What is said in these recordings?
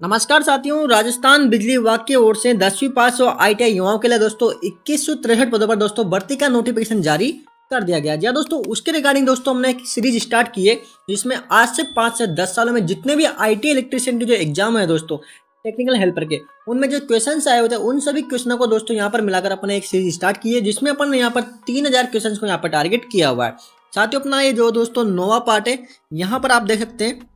नमस्कार साथियों, राजस्थान बिजली विभाग की ओर से 10वीं पास और ITI युवाओं के लिए दोस्तों 2163 पदों पर दोस्तों भर्ती का नोटिफिकेशन जारी कर दिया गया। जी दोस्तों, उसके रिगार्डिंग दोस्तों हमने एक सीरीज स्टार्ट की है जिसमें आज से 5 से 10 सालों में जितने भी ITI इलेक्ट्रीशियन के जो एग्जाम है दोस्तों टेक्निकल हेल्पर के, उनमें जो क्वेश्चन आए हुए थे उन सभी क्वेश्चनों को दोस्तों यहाँ पर मिलाकर अपने एक सीरीज स्टार्ट की है जिसमें अपन यहाँ पर 3000 क्वेश्चन को यहाँ पर टारगेट किया हुआ है। साथियों, अपना ये जो दोस्तों नोवा पार्ट है, यहाँ पर आप देख सकते हैं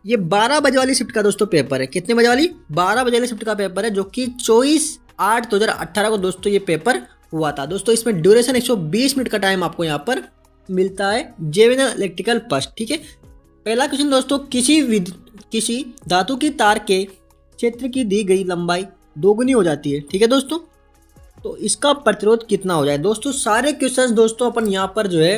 ये 12 बजे वाली शिफ्ट का दोस्तों पेपर है। कितने बजे वाली? 12 बजे वाली शिफ्ट का पेपर है जो कि 24/8/2018 को दोस्तों ये पेपर हुआ था। दोस्तों इसमें ड्यूरेशन 120 मिनट का टाइम आपको यहाँ पर मिलता है। जेविनल इलेक्ट्रिकल फर्स्ट, ठीक है। पहला क्वेश्चन दोस्तों, किसी धातु की तार के क्षेत्र की दी गई लंबाई दोगुनी हो जाती है, ठीक है दोस्तों, तो इसका प्रतिरोध कितना हो जाए। दोस्तों सारे क्वेश्चन दोस्तों अपन यहाँ पर जो है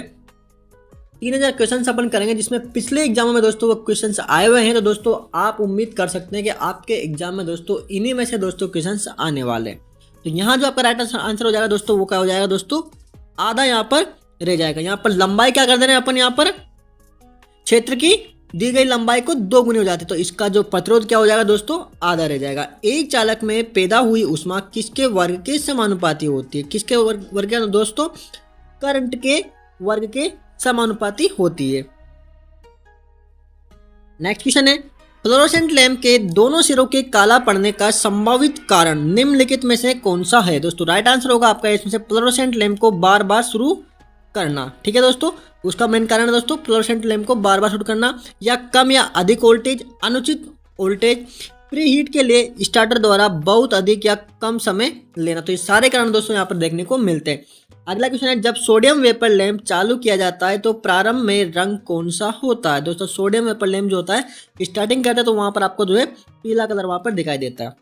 3000 क्वेश्चन अपन करेंगे जिसमें पिछले एग्जामों में दोस्तों वो क्वेश्चंस आए हुए हैं। तो दोस्तों आप उम्मीद कर सकते हैं कि आपके एग्जाम में दोस्तों इन्हीं में से दोस्तों क्वेश्चंस आने वाले हैं। तो यहाँ जो आपका राइट आंसर हो जाएगा दोस्तों वो क्या हो जाएगा दोस्तों, आधा यहाँ पर रह जाएगा। यहाँ पर लंबाई क्या कर दे रहे हैं अपन, यहाँ पर क्षेत्र की दी गई लंबाई को 2 गुनी हो जाती है, तो इसका जो प्रतिरोध क्या हो जाएगा दोस्तों, आधा रह जाएगा। एक चालक में पैदा हुई ऊष्मा किसके वर्ग के समानुपाती होती है? किसके वर्ग के दोस्तों? करंट के वर्ग के समानुपाती होती है। नेक्स्ट क्वेश्चन है, फ्लोरोसेंट लैंप के दोनों सिरों के काला पड़ने का संभावित कारण निम्नलिखित में से कौन सा है? दोस्तों राइट आंसर होगा आपका इसमें से फ्लोरोसेंट लैंप को बार बार शुरू करना, ठीक है दोस्तों। उसका मेन कारण है दोस्तों फ्लोरोसेंट लैंप को बार बार शुरू करना, या कम या अधिक वोल्टेज, अनुचित वोल्टेज, प्री हीट के लिए स्टार्टर द्वारा बहुत अधिक या कम समय लेना। तो ये सारे कारण दोस्तों यहाँ पर देखने को मिलते हैं। अगला क्वेश्चन है, जब सोडियम वेपर लैंप चालू किया जाता है तो प्रारंभ में रंग कौन सा होता है? दोस्तों सोडियम वेपर लैंप जो होता है स्टार्टिंग करता है तो वहां पर आपको जो है पीला कलर वहां पर दिखाई देता है।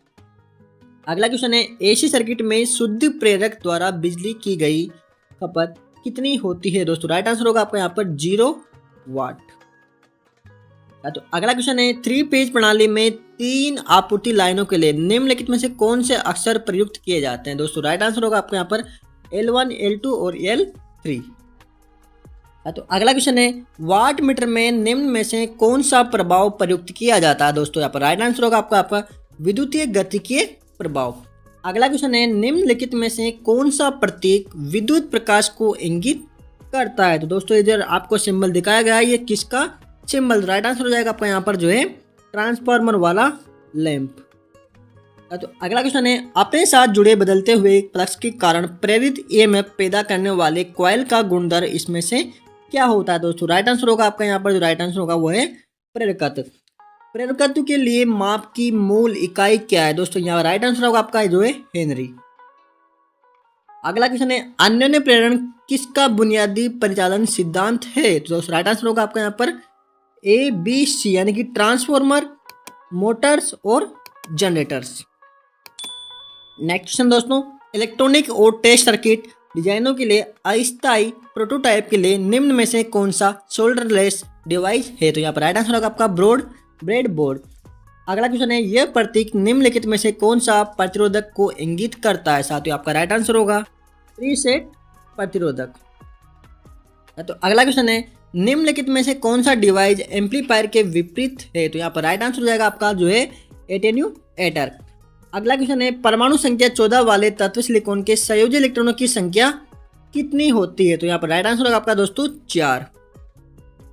अगला क्वेश्चन है, AC सर्किट में शुद्ध प्रेरक द्वारा बिजली की गई खपत कितनी होती है? दोस्तों राइट आंसर होगा आपका यहाँ पर 0 वाट। तो अगला क्वेश्चन है, 3 फेज प्रणाली में 3 आपूर्ति लाइनों के लिए निम्नलिखित में से कौन से अक्षर प्रयुक्त किए जाते हैं? दोस्तों राइट आंसर होगा आपको यहाँ पर L1, L2 और L3। तो अगला क्वेश्चन है, वाट मीटर में निम्न में से कौन सा प्रभाव प्रयुक्त किया जाता है? दोस्तों यहाँ पर राइट आंसर होगा आपका विद्युतीय गतिकीय प्रभाव। अगला क्वेश्चन है, निम्नलिखित में से कौन सा प्रतीक विद्युत प्रकाश को इंगित करता है? तो दोस्तों इधर आपको सिंबल दिखाया गया है, ये किसका सिंबल? राइट आंसर हो जाएगा आपका यहाँ पर जो है ट्रांसफार्मर वाला लैंप। तो अगला क्वेश्चन है, अपने साथ जुड़े बदलते हुए फ्लक्स के कारण प्रेरित EMF पैदा करने वाले कॉइल का गुणधर इसमें से क्या होता है? दोस्तों राइट आंसर होगा आपका यहाँ पर जो राइट आंसर होगा वो है प्रेरकत्व। प्रेरकत्व के लिए माप की मूल इकाई क्या है? दोस्तों यहाँ राइट आंसर होगा आपका जो है हेनरी। अगला क्वेश्चन है, अन्योन्य प्रेरण किसका बुनियादी परिचालन सिद्धांत है? तो दोस्तों राइट आंसर होगा आपका यहाँ पर ABC, यानी कि ट्रांसफॉर्मर, मोटर्स और जनरेटर्स। नेक्स्ट क्वेश्चन दोस्तों, इलेक्ट्रॉनिक और टेस्ट सर्किट डिजाइनों के लिए अस्थायी प्रोटोटाइप के लिए निम्न में से कौन सा शोल्डरलेस डिवाइस है? तो यहाँ पर राइट आंसर होगा आपका ब्रेड बोर्ड। अगला क्वेश्चन है, यह प्रतीक निम्नलिखित में से कौन सा प्रतिरोधक को इंगित करता है? साथियों आपका राइट आंसर होगा प्रीसेट प्रतिरोधक। तो अगला क्वेश्चन है, निम्नलिखित में से कौन सा डिवाइस एम्पलीफायर के विपरीत है? तो यहाँ पर राइट आंसर हो जाएगा आपका जो है एटेन्यूएटर। अगला क्वेश्चन है, परमाणु संख्या 14 वाले तत्व सिलिकॉन के संयोजी इलेक्ट्रॉनों की संख्या कितनी होती है? तो यहाँ पर राइट आंसर होगा आपका दोस्तों 4।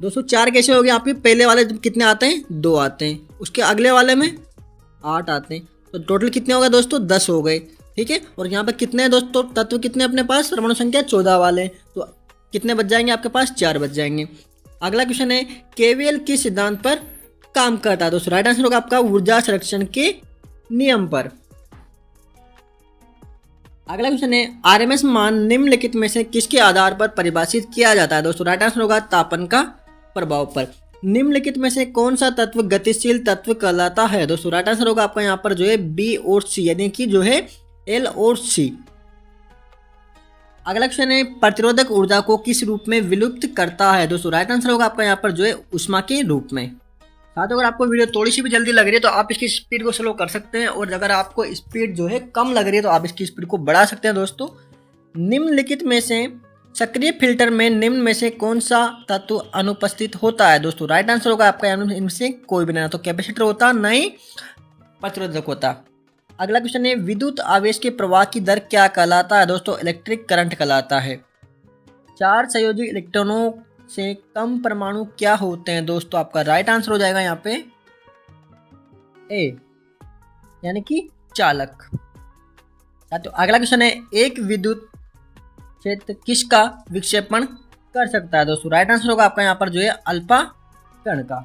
दोस्तों 4 कैसे हो गए? आपके पहले वाले कितने आते हैं? 2 आते हैं, उसके अगले वाले में 8 आते हैं, तो टोटल कितने हो गए दोस्तों? 10 हो गए, ठीक है। और यहाँ पर कितने हैं दोस्तों तत्व, कितने अपने पास? परमाणु संख्या 14 वाले, तो कितने बच जाएंगे आपके पास? 4 बच जाएंगे। अगला क्वेश्चन है, KVL किस सिद्धांत पर काम करता है? दोस्तों राइट आंसर होगा आपका ऊर्जा संरक्षण के नियम पर। अगला क्वेश्चन है, RMS मान निम्नलिखित में से किसके आधार पर परिभाषित किया जाता है? दोस्तों राइट आंसर होगा तापन का प्रभाव पर। निम्नलिखित में से कौन सा तत्व गतिशील तत्व कहलाता है? दोस्तों राइट आंसर होगा आपका यहाँ पर जो है B और C, यानी कि जो है L और C। अगला क्वेश्चन है, प्रतिरोधक ऊर्जा को किस रूप में विलुप्त करता है? दोस्तों राइट आंसर होगा आपका यहाँ पर जो है ऊष्मा के रूप में। साथ अगर आपको वीडियो थोड़ी सी भी जल्दी लग रही है तो आप इसकी स्पीड को स्लो कर सकते हैं, और अगर आपको स्पीड जो है कम लग रही है तो आप इसकी स्पीड को बढ़ा सकते हैं। दोस्तों निम्नलिखित में से सक्रिय फिल्टर में निम्न में से कौन सा तत्व अनुपस्थित होता है दोस्तों? राइट आंसर होगा आपका इनमें से कोई भी नहीं, तो कैपेसिटर होता, ना ही प्रतिरोधक होता। अगला क्वेश्चन है, विद्युत आवेश के प्रवाह की दर क्या कहलाता है दोस्तों? इलेक्ट्रिक करंट कहलाता है। 4 संयोजी इलेक्ट्रॉनों से कम परमाणु क्या होते हैं दोस्तों? आपका राइट आंसर हो जाएगा यहाँ पे ए, यानी कि चालक। तो अगला क्वेश्चन है, एक विद्युत क्षेत्र किसका विक्षेपण कर सकता है दोस्तों? राइट आंसर होगा आपका यहाँ पर जो है अल्फा कण का।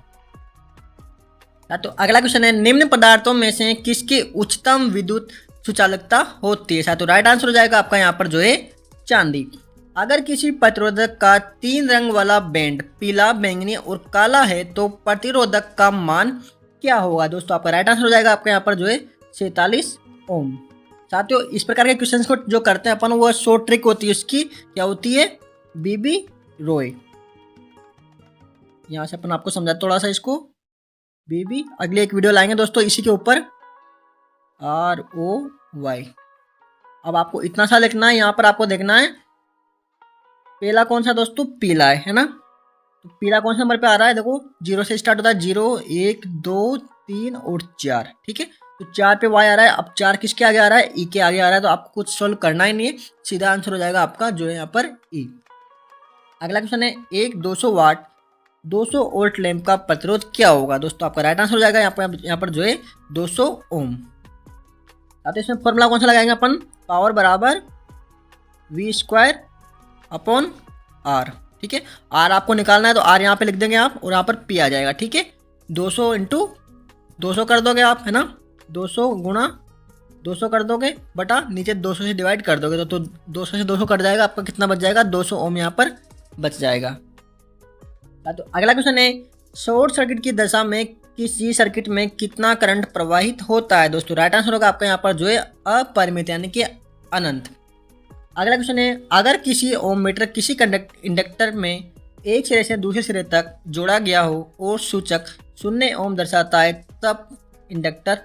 तो अगला क्वेश्चन है, निम्न पदार्थों में से किसकी उच्चतम विद्युत सुचालकता होती है? तो राइट आंसर हो जाएगा आपका यहाँ पर जो है चांदी। अगर किसी प्रतिरोधक का 3 रंग वाला बैंड पीला, बैंगनी और काला है तो प्रतिरोधक का मान क्या होगा दोस्तों? आपका राइट आंसर हो जाएगा आपका यहाँ पर जो है 47 ओम। साथियों, इस प्रकार के क्वेश्चंस को जो करते हैं अपन, वो शॉर्ट ट्रिक होती है उसकी, क्या होती है? बीबी रॉय। यहाँ से अपन आपको समझा थोड़ा सा इसको, बीबी। अगले एक वीडियो लाएंगे दोस्तों इसी के ऊपर, ROY। अब आपको इतना सा लिखना है, यहाँ पर आपको देखना है पहला कौन सा दोस्तों? पीला है ना? तो पीला कौन सा नंबर पे आ रहा है? देखो 0 से स्टार्ट होता है, 0, 1, 2, 3 और 4, ठीक है। तो 4 पे Y आ रहा है। अब 4 किसके आगे आ रहा है? E के आगे आ रहा है। तो आपको कुछ सोल्व करना ही नहीं है, सीधा आंसर हो जाएगा आपका जो है यहाँ पर E। अगला क्वेश्चन है, एक 200 वाट 200 वोल्ट लैंप का प्रतिरोध क्या होगा दोस्तों? आपका राइट आंसर हो जाएगा यहाँ पर जो है 200 ओम। तो इसमें फॉर्मूला कौन सा लगाएंगे अपन? पावर बराबर V² अपॉन R, ठीक है। R आपको निकालना है तो R यहाँ पे लिख देंगे आप, और यहाँ पर P आ जाएगा, ठीक है। 200 इंटू 200 कर दोगे आप, है ना? 200 गुणा 200 कर दोगे, बटा नीचे 200 से डिवाइड कर दोगे तो 200 से 200 कट जाएगा, आपका कितना बच जाएगा? 200 ओम यहाँ पर बच जाएगा। तो अगला क्वेश्चन है, शॉर्ट सर्किट की दशा में किसी सर्किट में कितना करंट प्रवाहित होता है दोस्तों? राइट आंसर होगा आपका यहाँ पर जो है अपरिमित, यानी कि अनंत। अगला क्वेश्चन है, अगर किसी ओम मीटर किसी इंडक्टर में एक सिरे से दूसरे सिरे तक जोड़ा गया हो और सूचक 0 ओम दर्शाता है, तब इंडक्टर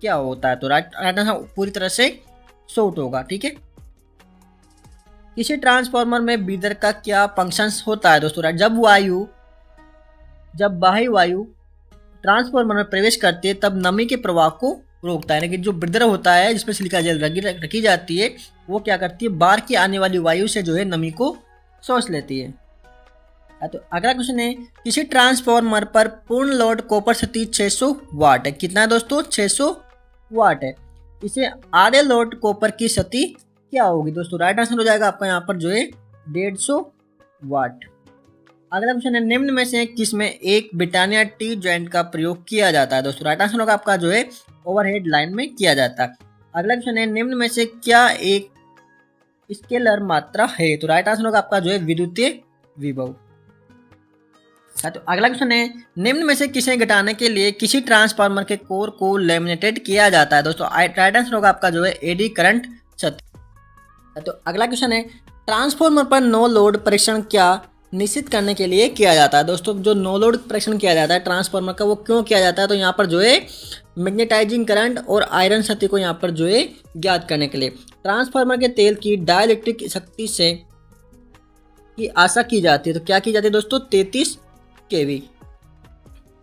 क्या होता है? तो राइट आंसर पूरी तरह से शॉर्ट होगा, ठीक है। किसी ट्रांसफार्मर में बीदर का क्या फंक्शन होता है दोस्तों? राइट, जब बाह्य वायु ट्रांसफार्मर में प्रवेश करती है तब नमी के प्रवाह को रोकता है, यानी कि जो ब्रीदर होता है जिसमें सिलिका जेल रखी जाती है, वो क्या करती है? बाहर की आने वाली वायु से जो है नमी को सोच लेती है। तो अगला क्वेश्चन है, किसी ट्रांसफार्मर पर पूर्ण लोड कॉपर शक्ति 600 वाट है। कितना है दोस्तों? 600 वाट है। इसे आधे लोड कॉपर की शक्ति क्या होगी दोस्तों? राइट आंसर हो जाएगा आपका यहाँ पर जो है 150 वाट। अगला क्वेश्चन है, निम्न में से किसमें एक ब्रिटानिया टी जॉइंट का प्रयोग किया जाता है दोस्तों? राइट आंसर होगा आपका जो है ओवरहेड लाइन में किया जाता है। अगला क्वेश्चन है, निम्न में से क्या एक स्केलर मात्रा है? तो राइट आंसर होगा आपका जो है विद्युतीय विभव। तो अगला क्वेश्चन है, निम्न में से किसे घटाने के लिए किसी ट्रांसफार्मर के कोर को लेमिनेटेड किया जाता है दोस्तों? राइट आंसर होगा आपका जो है एडी करंट क्षति। तो अगला क्वेश्चन है, ट्रांसफार्मर पर नो लोड परीक्षण क्या निश्चित करने के लिए किया जाता है दोस्तों? जो नो लोड परीक्षण किया जाता है ट्रांसफार्मर का, वो क्यों किया जाता है? तो यहाँ पर जो है मैग्नेटाइजिंग करंट और आयरन शक्ति को यहाँ पर जो है ज्ञात करने के लिए। ट्रांसफार्मर के तेल की डाइलेक्ट्रिक शक्ति से की आशा की जाती है, तो क्या की जाती है दोस्तों? 33 kV।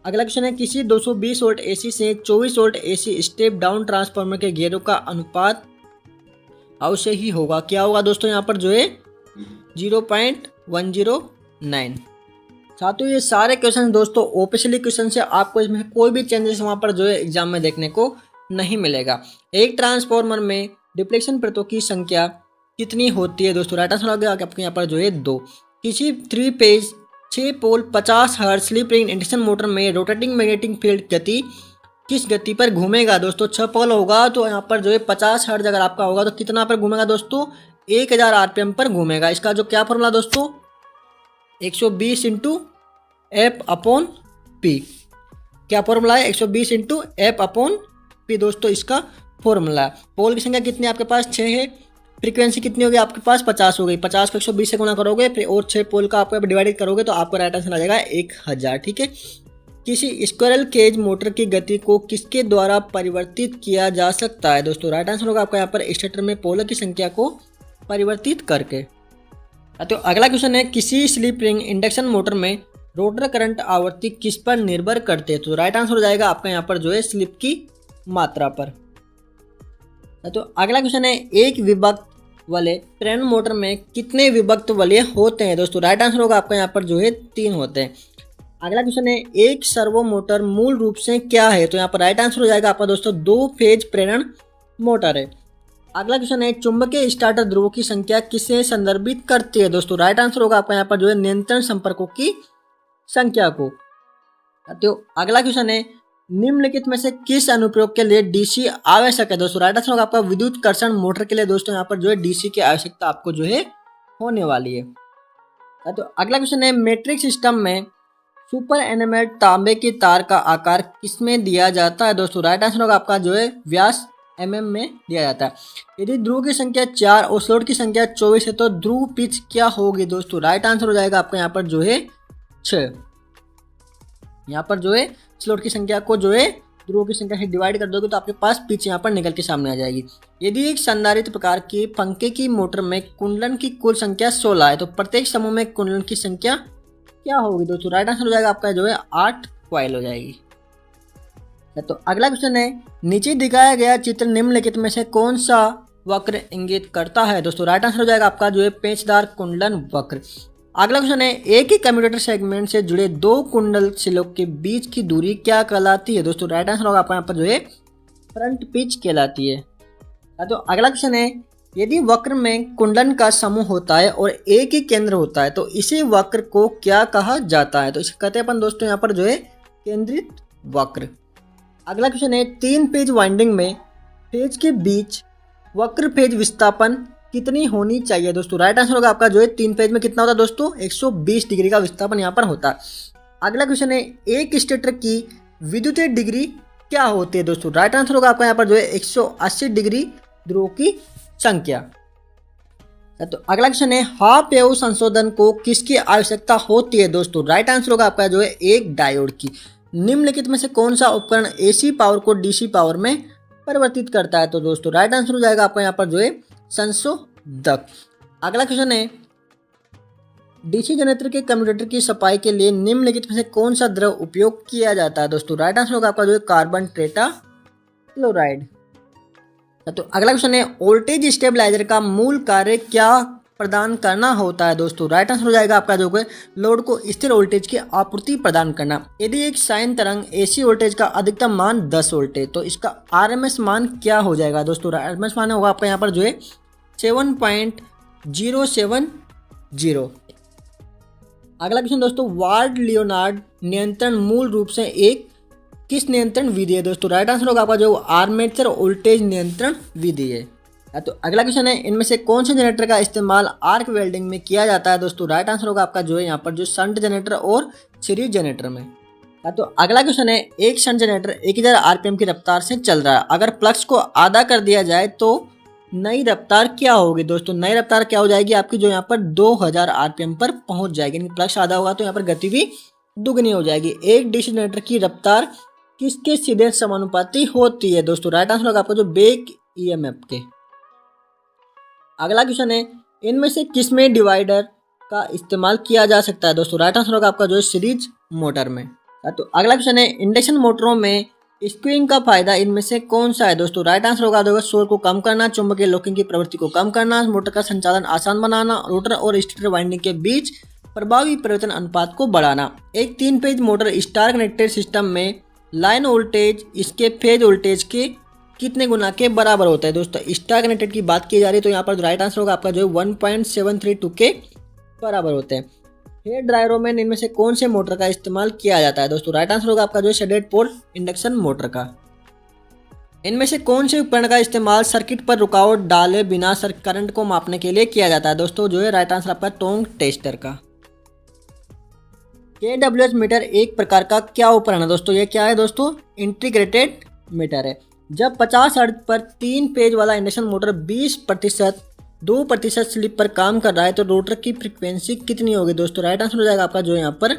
अगला क्वेश्चन है, किसी 220 वोल्ट AC से 24 volt AC step down transformer के घेरों का अनुपात अवश्य ही होगा। क्या होगा दोस्तों? यहाँ पर जो है 0.109। साथियों, ये सारे क्वेश्चन दोस्तों ऑफिशियली क्वेश्चन से, आपको इसमें कोई भी चेंजेस वहाँ पर जो है एग्जाम में देखने को नहीं मिलेगा। एक ट्रांसफार्मर में डिप्लेक्शन परतों की संख्या कितनी होती है दोस्तों? राइट आंसर होगा आपके यहाँ पर जो है 2। किसी 3 फेज 6 पोल 50 hertz slip ring induction motor में रोटेटिंग मैग्नेटिक फील्ड गति किस गति पर घूमेगा दोस्तों? 6 पोल होगा तो यहाँ पर जो है 50 हर्ट्ज अगर आपका होगा तो कितना पर घूमेगा दोस्तों? 1000 RPM पर घूमेगा। इसका जो क्या फॉर्मूला दोस्तों? 120 इंटू F/P। क्या फॉर्मूला है? 120 इंटू F/P दोस्तों इसका फॉर्मूला। पोल की संख्या कितनी आपके पास? 6 है। फ्रीक्वेंसी कितनी होगी आपके पास? 50 हो गई। 50 को 120 से गुणा करोगे फिर और 6 पोल का आपको डिवाइड करोगे तो आपको राइट आंसर आ जाएगा 1000, ठीक है। किसी स्क्विरल केज मोटर की गति को किसके द्वारा परिवर्तित किया जा सकता है दोस्तों? राइट आंसर होगा आपका यहाँ पर स्टेटर में पोल की संख्या को परिवर्तित करके। तो अगला क्वेश्चन है, किसी स्लिप रिंग इंडक्शन मोटर में रोटर करंट आवृत्ति किस पर निर्भर करते हैं? तो राइट आंसर हो जाएगा आपका यहाँ पर जो है स्लिप की मात्रा पर। तो अगला क्वेश्चन है, एक विभक्त वाले प्रेरण मोटर में कितने विभक्त वलय होते हैं? दोस्तों राइट आंसर होगा आपका यहाँ पर जो है 3 होते हैं। अगला क्वेश्चन है, एक सर्वो मोटर मूल रूप से क्या है? तो यहाँ पर राइट आंसर हो जाएगा आपका दोस्तों 2 फेज प्रेरण मोटर है। अगला क्वेश्चन है, चुंबकीय स्टार्टर ध्रुवों की संख्या किसे संदर्भित करती है? दोस्तों राइट आंसर होगा आपका यहाँ पर जो है नियंत्रण संपर्कों की संख्या को। तो अगला क्वेश्चन है, निम्नलिखित में से किस अनुप्रयोग के लिए डीसी आवश्यक है? दोस्तों राइट आंसर होगा आपका विद्युत कर्षण मोटर के लिए दोस्तों यहाँ पर जो है डीसी की आवश्यकता आपको जो है होने वाली है। तो अगला क्वेश्चन है, मैट्रिक सिस्टम में सुपर एनामेल्ड तांबे की तार का आकार किसमें दिया जाता है? दोस्तों राइट आंसर होगा आपका जो है व्यास mm में दिया जाता है। यदि ध्रुव की संख्या 4 और स्लॉट की संख्या 24 है तो ध्रुव पिच क्या होगी? दोस्तों राइट आंसर हो जाएगा आपका यहाँ पर जो है 6। यहाँ पर जो है स्लॉट की संख्या को जो है ध्रुवों की संख्या से डिवाइड कर दोगे तो आपके पास पिच यहाँ पर निकल के सामने आ जाएगी। यदि एक संधारित्र प्रकार की पंखे की मोटर में कुंडलन की कुल संख्या 16 है तो प्रत्येक समूह में कुंडलन की संख्या क्या होगी? दोस्तों राइट आंसर हो जाएगा आपका जो है 8 कॉइल हो जाएगी। तो अगला क्वेश्चन है, नीचे दिखाया गया चित्र निम्नलिखित में से कौन सा वक्र इंगित करता है? दोस्तों राइट आंसर हो जाएगा आपका जो है पेचदार कुंडलन वक्र। अगला क्वेश्चन है, एक ही कम्यूटेटर सेगमेंट से जुड़े 2 कुंडल शिलों के बीच की दूरी क्या कहलाती है? दोस्तों राइट आंसर होगा आपका यहाँ पर जो है फ्रंट पिच कहलाती है। तो अगला क्वेश्चन है, यदि वक्र में कुंडलन का समूह होता है और एक ही केंद्र होता है तो इसी वक्र को क्या कहा जाता है? तो इसे कहते हैं अपन दोस्तों यहाँ पर जो है केंद्रित वक्र। अगला क्वेश्चन है, 3 फेज वाइंडिंग में फेज के बीच वक्र फेज विस्थापन कितनी होनी चाहिए? दोस्तों राइट आंसर होगा आपका जो है 3 फेज में कितना होता है दोस्तों 120 डिग्री का विस्थापन यहाँ पर होता है। अगला क्वेश्चन है, एक स्टेटर की विद्युतीय डिग्री क्या होती है? दोस्तों राइट आंसर होगा आपका यहाँ पर जो है 180 डिग्री ध्रुवों की संख्या। तो अगला क्वेश्चन है, हाफ वेव संशोधन को किसकी आवश्यकता होती है? दोस्तों राइट आंसर होगा आपका जो है एक डायोड की। निम्नलिखित में से कौन सा उपकरण एसी पावर को डीसी पावर में परिवर्तित करता है? तो दोस्तों राइट आंसर हो जाएगा आपका यहाँ पर जो है संशोधक। अगला क्वेश्चन है, डीसी जनरेटर के कम्यूटेटर की सफाई के लिए निम्नलिखित में से कौन सा द्रव उपयोग किया जाता है? दोस्तों राइट आंसर होगा आपका जो है कार्बन टेट्रा क्लोराइड। तो अगला क्वेश्चन है, वोल्टेज स्टेबलाइजर का मूल कार्य क्या प्रदान करना होता है? दोस्तों राइट आंसर हो जाएगा आपका जो है लोड को स्थिर वोल्टेज की आपूर्ति प्रदान करना। यदि एक साइन तरंग एसी वोल्टेज का अधिकतम मान 10 वोल्ट है तो इसका आरएमएस मान क्या हो जाएगा? दोस्तों आरएमएस मान होगा आपका यहाँ पर जो है 7.070। अगला क्वेश्चन दोस्तों, वार्ड लियोनार्ड नियंत्रण मूल रूप से एक किस नियंत्रण विधि है? दोस्तों राइट आंसर होगा आपका जो आर्मेचर वोल्टेज नियंत्रण विधि है। तो अगला क्वेश्चन है, इनमें से कौन से जनरेटर का इस्तेमाल आर्क वेल्डिंग में किया जाता है? दोस्तों राइट आंसर होगा आपका जो है यहाँ पर जो शंट जनरेटर और सीरीज जनरेटर में। तो अगला क्वेश्चन है, एक शंट जनरेटर 1000 आरपीएम की रफ्तार से चल रहा है, अगर फ्लक्स को आधा कर दिया जाए तो नई रफ्तार क्या होगी? दोस्तों नई रफ्तार क्या हो जाएगी आपकी जो यहाँ पर 2000 आरपीएम पर पहुंच जाएगी। फ्लक्स आधा होगा तो यहाँ पर गति भी दुगनी हो जाएगी। एक डीसी जनरेटर की रफ्तार किसके सीधे समानुपाती होती है? दोस्तों राइट आंसर होगा आपका जो बैक ईएमएफ के। अगला क्वेश्चन है, इनमें से किसमें डिवाइडर का इस्तेमाल किया जा सकता है? दोस्तों राइट आंसर होगा आपका जो है सीरीज मोटर में। तो अगला क्वेश्चन है, इंडक्शन मोटरों में स्क्रूइंग का फायदा इनमें से कौन सा है? दोस्तों राइट आंसर होगा शोर को कम करना, चुंबकीय लॉकिंग की प्रवृत्ति को कम करना, मोटर का संचालन आसान बनाना, रोटर और स्टेटर वाइंडिंग के बीच प्रभावी परिवर्तन अनुपात को बढ़ाना। एक 3 phase motor star connected system में लाइन वोल्टेज इसके फेज वोल्टेज के कितने गुना के बराबर होता है? दोस्तों स्टार कनेक्टेड की बात की जा रही है तो यहाँ पर राइट आंसर होगा आपका जो है 1.732 के बराबर होते हैं। हेयर ड्रायरों में इनमें से कौन से मोटर का इस्तेमाल किया जाता है? दोस्तों राइट आंसर होगा आपका जो है शेडेड पोल इंडक्शन मोटर का। इनमें से कौन से उपकरण का इस्तेमाल सर्किट पर रुकावट डाले बिना करंट को मापने के लिए किया जाता है? दोस्तों जो है राइट आंसर आपका टोंग टेस्टर का। KWH मीटर एक प्रकार का क्या उपकरण है? दोस्तों ये क्या है? दोस्तों इंटीग्रेटेड मीटर है। जब 50 हर्ट्ज पर 3 फेज वाला इंडक्शन मोटर 2% स्लिप पर काम कर रहा है तो रोटर की फ्रीक्वेंसी कितनी होगी? दोस्तों राइट आंसर हो जाएगा आपका जो यहाँ पर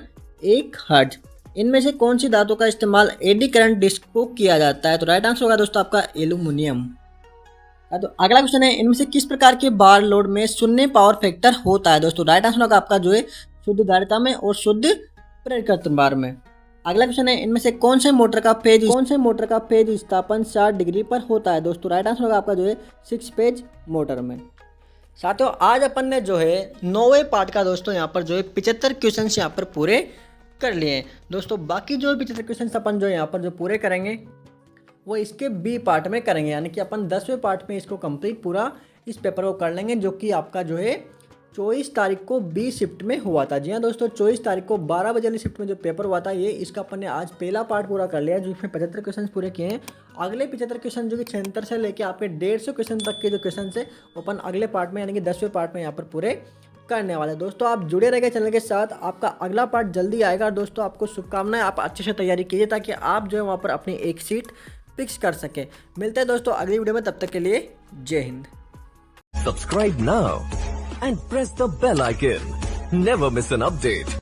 1 हर्ट्ज। इनमें से कौन सी धातु का इस्तेमाल एडी करंट डिस्क को किया जाता है? तो राइट आंसर होगा दोस्तों आपका एल्यूमिनियम। तो अगला क्वेश्चन है, इनमें से किस प्रकार के बार लोड में शून्य पावर फैक्टर होता है। दोस्तों राइट आंसर होगा आपका जो है शुद्ध धारिता में और शुद्ध प्रेरकत्व बार में। अगला क्वेश्चन है, इनमें से कौन से मोटर का फेज विस्थापन 60 डिग्री पर होता है। दोस्तों राइट आंसर होगा आपका जो है 6 फेज मोटर में। साथियों आज अपन ने जो है 9वें पार्ट का दोस्तों यहाँ पर जो है 75 क्वेश्चन यहाँ पर पूरे कर लिए हैं। दोस्तों बाकी जो 75 क्वेश्चन अपन जो यहाँ पर जो पूरे करेंगे वो इसके बी पार्ट में करेंगे, यानी कि अपन 10वें पार्ट में इसको कंप्लीट पूरा इस पेपर को कर लेंगे, जो कि आपका जो है 24 तारीख को बी शिफ्ट में हुआ था। जी हाँ दोस्तों, 24 तारीख को 12 बजे वाली शिफ्ट में जो पेपर हुआ था, ये इसका अपन ने आज पहला पार्ट पूरा कर लिया, जिसमें 75 क्वेश्चन पूरे किए हैं। अगले 75 क्वेश्चन जो कि 76 से लेके आपके 150 क्वेश्चन तक के जो क्वेश्चन है अपन अगले पार्ट में यानी कि 10वें पार्ट में यहाँ पर पूरे करने वाले। दोस्तों आप जुड़े रहेंगे चैनल के साथ, आपका अगला पार्ट जल्दी आएगा। दोस्तों आपको शुभकामनाएं, आप अच्छे से तैयारी कीजिए ताकि आप जो है वहाँ पर अपनी एक सीट फिक्स कर सके। मिलते हैं दोस्तों अगली वीडियो में, तब तक के लिए जय Hind. Subscribe now and press the bell icon. Never miss an update.